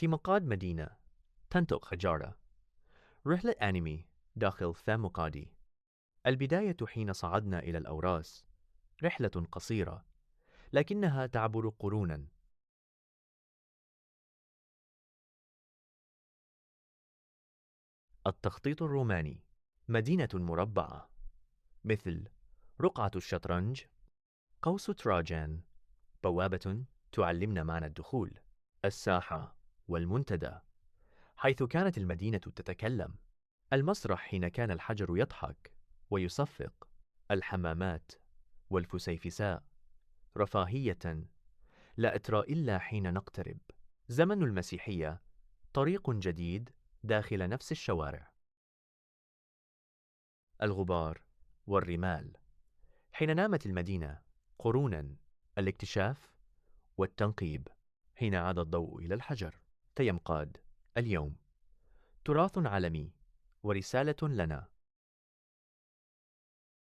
في مقاد مدينة تنطق حجارة. رحلة أنمي داخل ثام مقادي. البداية حين صعدنا إلى الأوراس، رحلة قصيرة لكنها تعبر قرونا. التخطيط الروماني، مدينة مربعة مثل رقعة الشطرنج، قوس تراجان، بوابة تعلمنا معنى الدخول، الساحة والمنتدى حيث كانت المدينة تتكلم، المسرح حين كان الحجر يضحك ويصفق، الحمامات والفسيفساء، رفاهية لا أترى إلا حين نقترب، زمن المسيحية، طريق جديد داخل نفس الشوارع. الغبار والرمال، حين نامت المدينة قرونا، الاكتشاف والتنقيب، حين عاد الضوء إلى الحجر. تيمقاد اليوم، تراث عالمي ورسالة لنا